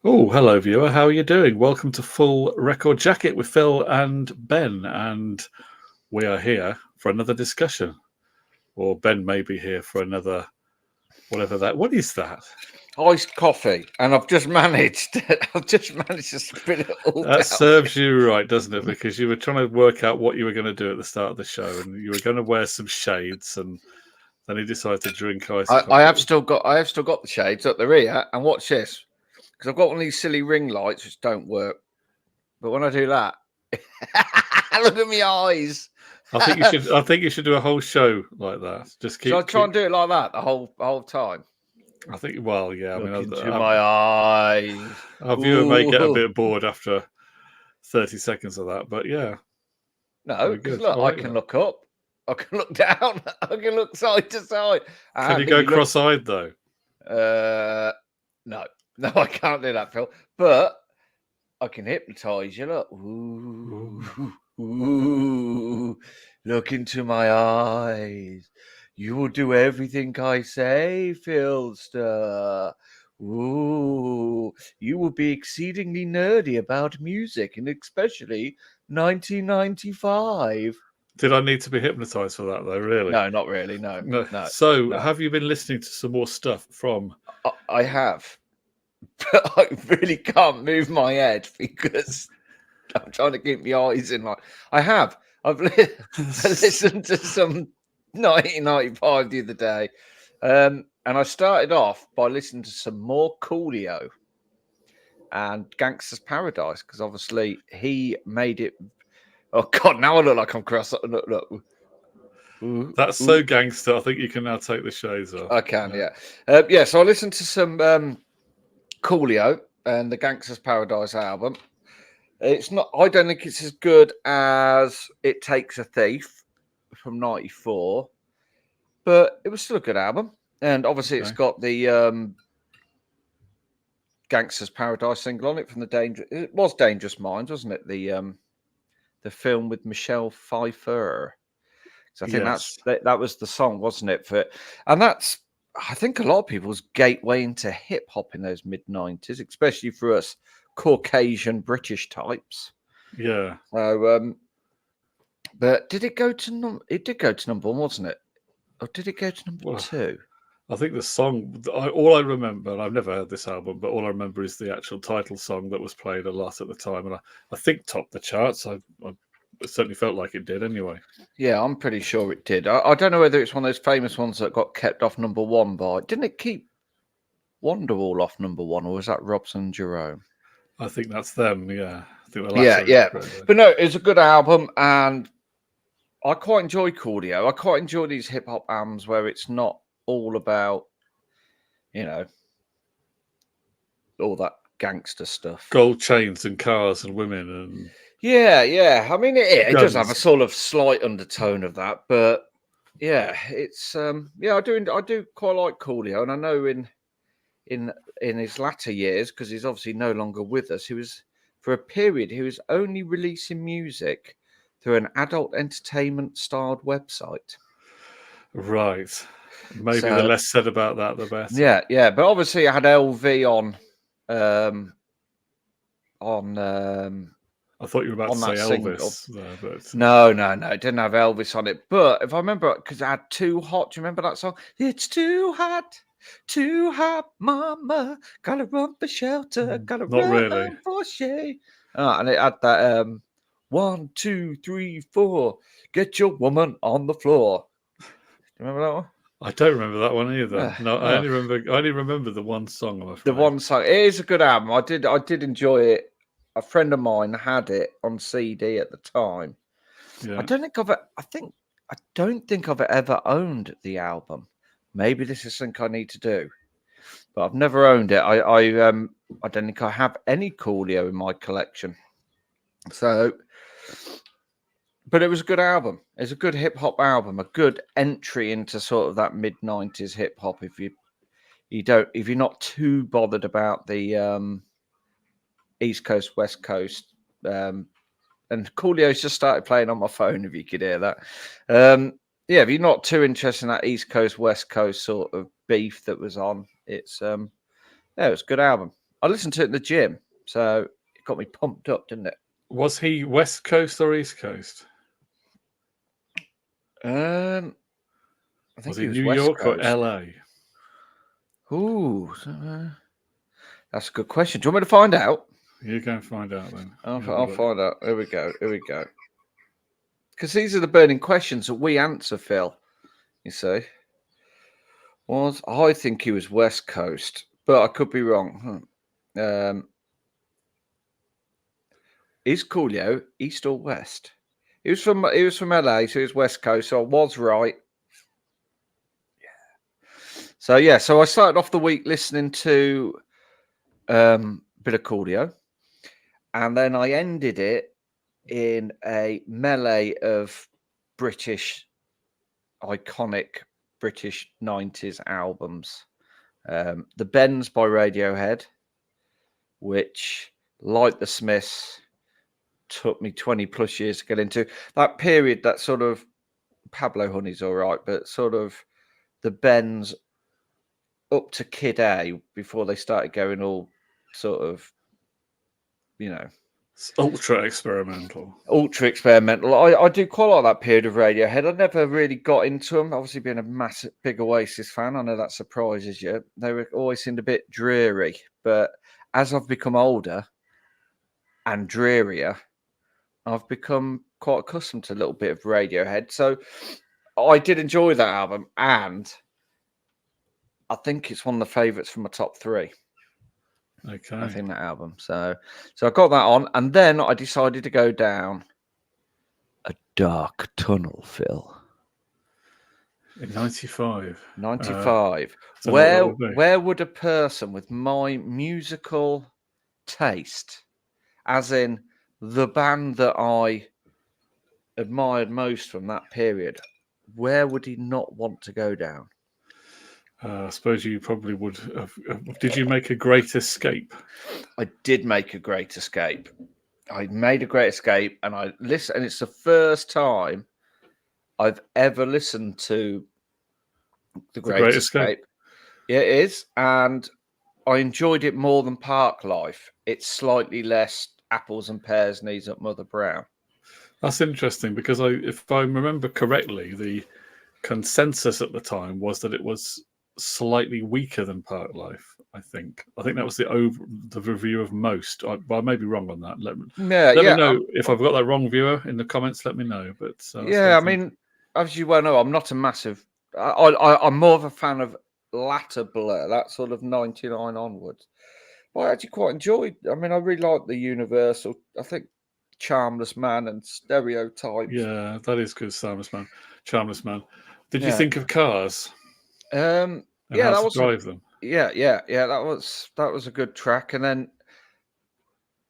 Oh, hello, viewer. How are you doing? Welcome to Full Record Jacket with Phil and Ben. And we are here for another discussion. Or Ben may be here for another, whatever that. What is that? Iced coffee, and I've just managed. I've just managed to spit it all down. That serves you right, doesn't it? Because you were trying to work out what you were going to do at the start of the show, and you were going to wear some shades, and then you decided to drink iced coffee. I have still got the shades up the rear, and watch this, because I've got one of these silly ring lights which don't work. But when I do that, look at my eyes. I think you should do a whole show like that. Just keep. Should I try and do it like that the whole time? I think. Well, yeah. I mean, into my eyes. Our viewer may get a bit bored after 30 seconds of that, but yeah. No, because look, I can look up, I can look down, I can look side to side. Can you go cross-eyed though? No, I can't do that, Phil. But I can hypnotise you. Look, ooh, look into my eyes. You will do everything I say, Philster. Ooh, you will be exceedingly nerdy about music, and especially 1995. Did I need to be hypnotised for that, though, really? No, not really, no. So, have you been listening to some more stuff from... I have, but I really can't move my head because I'm trying to keep my eyes in line. I've listened to some 1995 the other day. And I started off by listening to some more Coolio and Gangsta's Paradise, because obviously he made it. Oh God! Now I look like I'm cross. Look. That's so gangster. I think you can now take the shades off. I can, yeah. So I listened to some Coolio and the Gangsta's Paradise album. It's not. I don't think it's as good as It Takes a Thief from '94, but it was still a good album. And obviously, It's got the Gangsta's Paradise single on it from the It was Dangerous Minds, wasn't it? The film with Michelle Pfeiffer. So I think that was the song, wasn't it? And that's, I think, a lot of people's gateway into hip hop in those mid '90s, especially for us Caucasian British types. Yeah. So, but did it go to it did go to number one, wasn't it? Or did it go to number two? I think the song, all I remember, and I've never heard this album, but all I remember is the actual title song that was played a lot at the time. And I think topped the charts. I certainly felt like it did anyway. Yeah, I'm pretty sure it did. I don't know whether it's one of those famous ones that got kept off number one by... Didn't it keep Wonderwall off number one, or was that Robson Jerome? I think that's them, yeah. I think yeah. But no, it's a good album, and I quite enjoy Coolio. I quite enjoy these hip-hop albums where it's not all about, all that gangster stuff. Gold chains and cars and women and... Yeah. I mean, it does have a sort of slight undertone of that, but yeah, it's I do quite like Coolio, and I know in his latter years, because he's obviously no longer with us, he was only releasing music through an adult entertainment styled website. Right. Maybe the less said about that, the better. Yeah. But obviously, I had LV on. I thought you were about to say Elvis. But... No. It didn't have Elvis on it. But if I remember, because I had Too Hot. Do you remember that song? It's too hot, mama. Gotta run for shelter. Gotta run for shade. And it had that 1, 2, 3, 4. Get your woman on the floor. Do you remember that one? I don't remember that one either. No, I only remember the one song. I'm afraid. The one song. It is a good album. I did enjoy it. A friend of mine had it on CD at the time. Yeah. I don't think I've ever owned the album. Maybe this is something I need to do, but I've never owned it. I don't think I have any Coolio in my collection. So, but it was a good album. It's a good hip hop album, a good entry into sort of that mid '90s hip hop. If you're not too bothered about the East Coast, West Coast, and Coolio's just started playing on my phone. If you could hear that, if you're not too interested in that East Coast, West Coast sort of beef that was on, it's it was a good album. I listened to it in the gym, so it got me pumped up, didn't it? Was he West Coast or East Coast? I think Was he he was New West York or Coast. LA? Ooh, that's a good question. Do you want me to find out? You go and find out then. I'll Have a look. find out. Here we go. Because these are the burning questions that we answer, Phil. You see, I think he was West Coast, but I could be wrong. Is Coolio East or West? He was from LA, so he was West Coast. So I was right. Yeah. So I started off the week listening to a bit of Coolio, and then I ended it in a melee of iconic British 90s albums. The Bends by Radiohead, which, like the Smiths, took me 20 plus years to get into. That period, that sort of Pablo Honey's all right, but sort of the Bends up to Kid A before they started going all sort of, It's ultra experimental. ultra experimental. I do quite like that period of Radiohead. I never really got into them. Obviously, being a massive big Oasis fan, I know that surprises you. They were always seemed a bit dreary, but as I've become older and drearier, I've become quite accustomed to a little bit of Radiohead. So I did enjoy that album, and I think it's one of the favourites from my top 3. Okay. I think that album. So I got that on, and then I decided to go down a dark tunnel, Phil. In 95. 95. So what would Where would a person with my musical taste, as in the band that I admired most from that period, where would he not want to go down? I suppose you probably would have. Did you make a great escape? I did make a great escape. I made a great escape, and I listened, and it's the first time I've ever listened to The Great Escape. Yeah, it is, and I enjoyed it more than Park Life. It's slightly less apples and pears, knees up Mother Brown. That's interesting because if I remember correctly, the consensus at the time was that it was slightly weaker than Park Life. I think that was the review of most. I may be wrong on that. Let me know if I've got that wrong, viewer, in the comments. Let me know. But I mean, as you well know, I'm not a massive. I'm more of a fan of latter Blur, that sort of 99 onwards. But I actually quite enjoyed. I mean, I really like the Universal. I think Charmless Man and Stereotypes. Yeah, that is good. Charmless Man. Did you think of Cars? That was drive them. Yeah. That was a good track. And then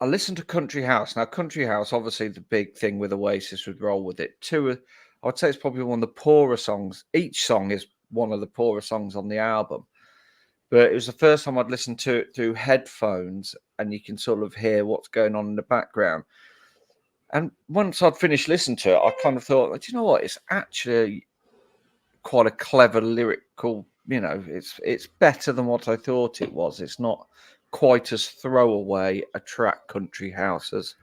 I listened to Country House. Now, Country House, obviously, the big thing with Oasis would roll with it. I would say it's probably one of the poorer songs. Each song is one of the poorer songs on the album. But it was the first time I'd listened to it through headphones, and you can sort of hear what's going on in the background. And once I'd finished listening to it, I kind of thought, do you know what? It's actually quite a clever lyrical, it's better than what I thought it was. It's not quite as throwaway a track, Country House, as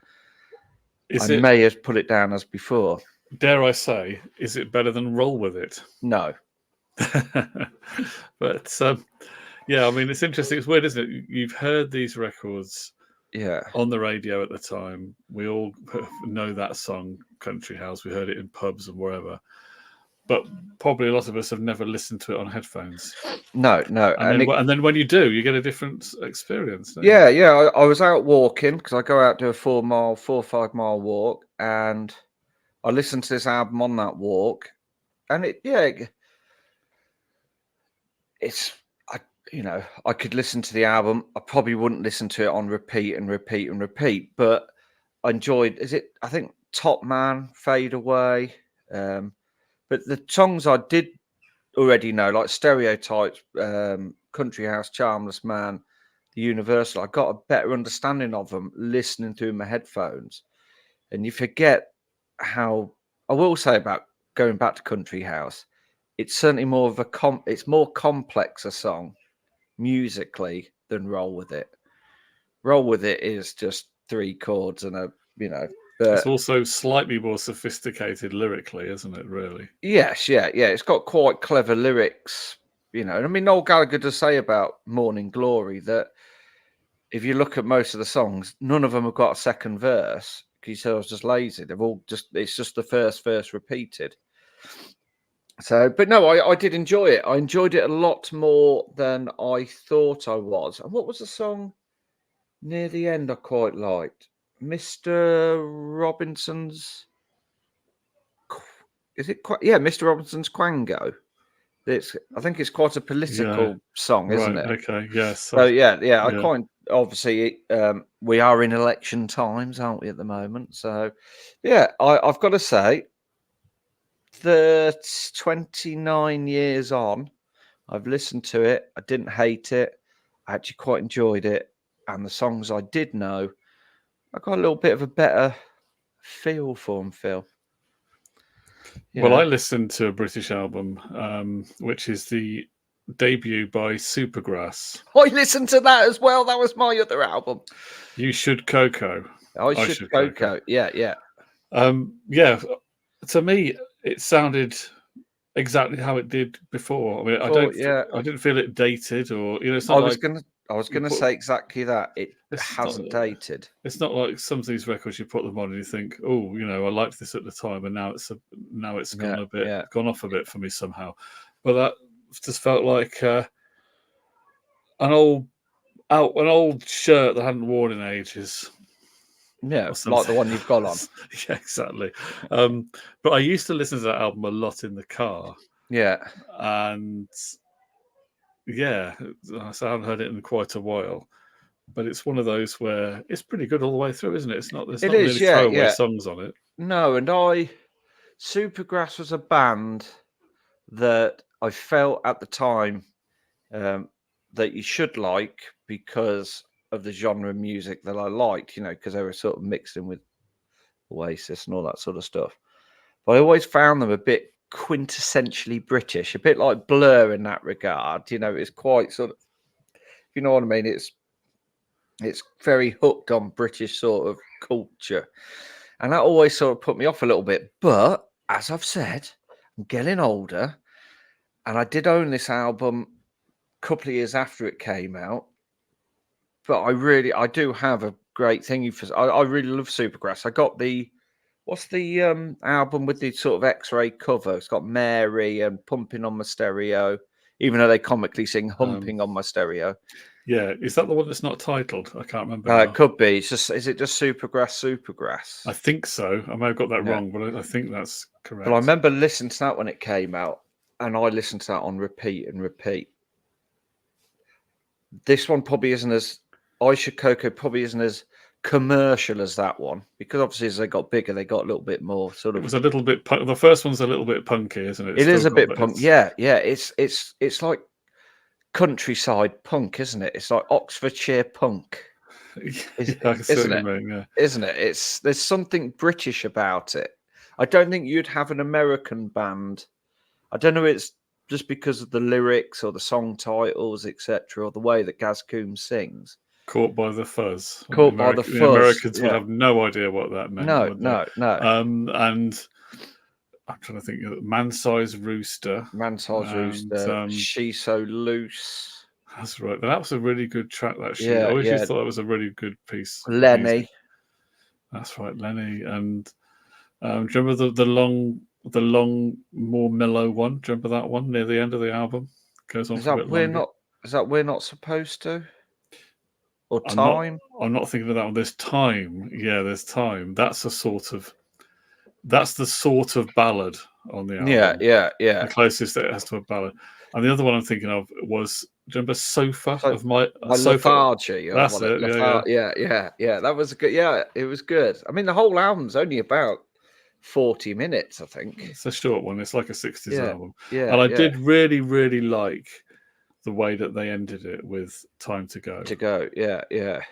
may have put it down as before. Dare I say, is it better than Roll With It? No. But yeah, I mean, it's interesting. It's weird, isn't it? You've heard these records on the radio at the time. We all know that song, Country House. We heard it in pubs and wherever. But probably a lot of us have never listened to it on headphones. No. And then when you do, you get a different experience. Yeah. I was out walking because I go out to a 4 or 5 mile walk, and I listened to this album on that walk, and I could listen to the album. I probably wouldn't listen to it on repeat, but I enjoyed. I think Top Man, Fade Away. But the songs I did already know, like Stereotypes, Country House, Charmless Man, the Universal, I got a better understanding of them listening through my headphones. And you forget how, I will say about going back to Country House, it's certainly more of it's more complex a song musically than Roll With It. Roll With It is just 3 chords and It's but also slightly more sophisticated lyrically, isn't it? Really. yes, yeah. It's got quite clever lyrics, And I mean, Noel Gallagher does say about Morning Glory that if you look at most of the songs, none of them have got a second verse. He said I was just lazy. It's just the first verse repeated. So, but no, I did enjoy it. I enjoyed it a lot more than I thought I was. And what was the song near the end I quite liked? Mr. Robinson's. Is it quite? Yeah, Mr. Robinson's Quango. I think it's quite a political song, isn't Right. it? Okay. Yes. So yeah. I yeah. quite obviously we are in election times, aren't we, at the moment? So yeah, I've got to say, 29 years on, I've listened to it. I didn't hate it. I actually quite enjoyed it. And the songs I did know, I got a little bit of a better feel for them, Phil. Well, I listened to a British album, which is the debut by Supergrass. I listened to that as well. That was my other album. You Should Coco. I Should Coco. Yeah. Yeah. To me, it sounded exactly how it did before. I mean, I didn't feel it dated, or it's not I was gonna say exactly that. It hasn't dated. It's not like some of these records you put them on and you think, oh, I liked this at the time, and now it's gone gone off a bit for me somehow. But that just felt like an old shirt that I hadn't worn in ages. Yeah, like the one you've got on. Yeah, exactly. But I used to listen to that album a lot in the car. Yeah. And yeah, so I haven't heard it in quite a while. But it's one of those where it's pretty good all the way through, isn't it? There's not really throwaway songs on it. No, and Supergrass was a band that I felt at the time that you should like because of the genre of music that I liked, because they were sort of mixed in with Oasis and all that sort of stuff. But I always found them a bit quintessentially British, a bit like Blur in that regard. It's quite sort of, you know what I mean? It's very hooked on British sort of culture. And that always sort of put me off a little bit. But as I've said, I'm getting older. And I did own this album a couple of years after it came out. But I do have a great thing for. I really love Supergrass. I got what's the album with the sort of X-ray cover? It's got Mary and Pumping on My Stereo, even though they comically sing Humping on My Stereo. Yeah, is that the one that's not titled? I can't remember. It could be. Is it just Supergrass? I think so. I may have got that wrong, but I think that's correct. But I remember listening to that when it came out, and I listened to that on repeat and repeat. This one probably isn't as I Should Coco probably isn't as commercial as that one, because obviously as they got bigger, they got a little bit more sort of. It was a little bit. The first one's a little bit punky, isn't it? It is a bit punk. Yeah. It's like countryside punk, isn't it? It's like Oxfordshire punk, isn't it? Mean, yeah. Isn't it? There's something British about it. I don't think you'd have an American band. I don't know. It's just because of the lyrics or the song titles, etc., or the way that Gaz Coombs sings. Caught by the fuzz. Caught by the fuzz. The Americans would have no idea what that meant. No. And I'm trying to think. Man-Sized Rooster. She's So Loose. That's right. That was a really good track. I always just thought it was a really good piece. Lenny. That's right, Lenny. And do you remember the long, more mellow one? Do you remember that one near the end of the album? Goes on. Is that We're Not Supposed To? Or Time? I'm not thinking of that one. There's Time. Yeah, there's Time. That's the sort of ballad on the album. Yeah. The closest that it has to a ballad. And the other one I'm thinking of was, do you remember Sofa of my Sofa? Lethargy. That's it. Yeah. That was good. Yeah, it was good. I mean, the whole album's only about 40 minutes, I think. It's a short one. It's like a 60s album. Yeah. And I did really, really like the way that they ended it with Time to Go. Yeah. It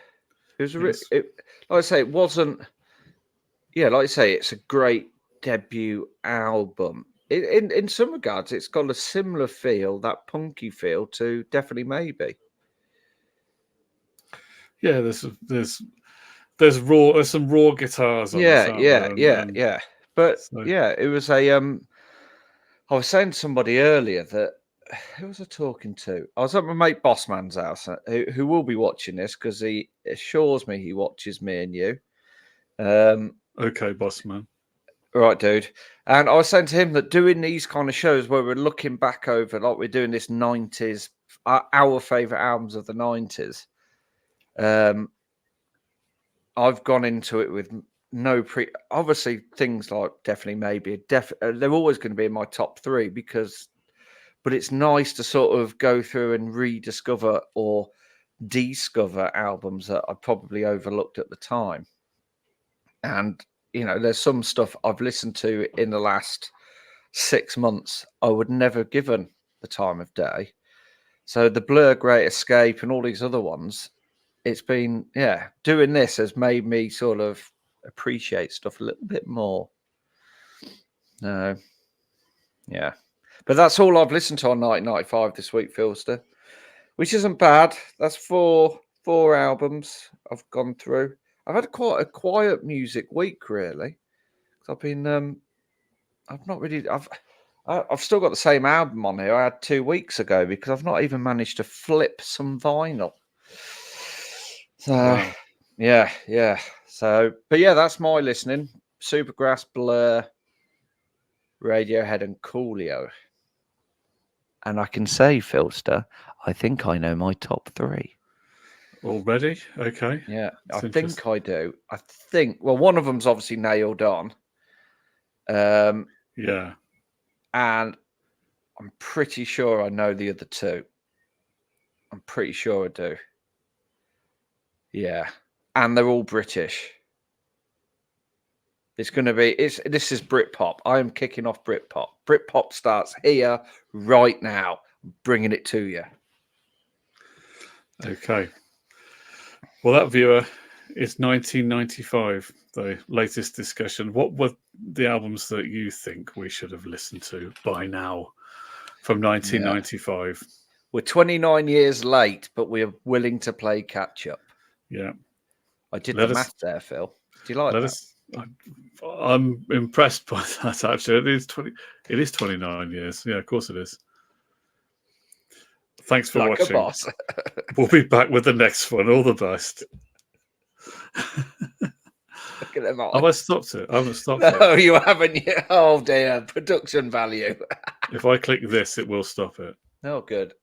was like I say, it wasn't. Yeah, like I say, it's a great debut album. In some regards, it's got a similar feel, that punky feel, to Definitely Maybe. Yeah, there's some raw guitars on this, Yeah, aren't yeah, there? yeah, And yeah. But so yeah, it was a I was saying to somebody earlier that who was I talking to? I was at my mate Bossman's house, who will be watching this because he assures me he watches me and you. okay, boss man. Right, dude. And I was saying to him that doing these kind of shows where we're looking back over, like we're doing this 90s, our favorite albums of the 90s, I've gone into it with no obviously things like definitely maybe they're always going to be in my top three but it's nice to sort of go through and rediscover or discover albums that I probably overlooked at the time. And there's some stuff I've listened to in the last 6 months I would never have given the time of day. So the Blur, Great Escape, and all these other ones, it's been doing this has made me sort of appreciate stuff a little bit more. No, yeah, but that's all I've listened to on 1995 this week, Philster, which isn't bad. That's four albums I've gone through. I've had quite a quiet music week, really. I've been I've not really I've still got the same album on here I had 2 weeks ago because I've not even managed to flip some vinyl. So Wow. yeah. So, but yeah, that's my listening. Supergrass, Blur, Radiohead, and Coolio. And I can say, Philster, I think I know my top three. Already? Okay. Yeah, That's I think I do. I think, well, one of them's obviously nailed on. Yeah. And I'm pretty sure I know the other two. I'm pretty sure I do. Yeah. And they're all British. It's going to be, this is Britpop. I am kicking off Britpop. Britpop starts here right now. I'm bringing it to you. Okay. Well, that viewer is 1995, the latest discussion. What were the albums that you think we should have listened to by now from 1995? We're 29 years late, but we're willing to play catch up. Yeah. I did the math there, Phil. Do you like that? I'm impressed by that, actually. It is 29 years. Yeah, of course it is. Thanks for watching. A boss. We'll be back with the next one. All the best. Look at them. Have I stopped it? I haven't stopped it. No, you haven't yet. Oh, dear. Production value. If I click this, it will stop it. Oh, good.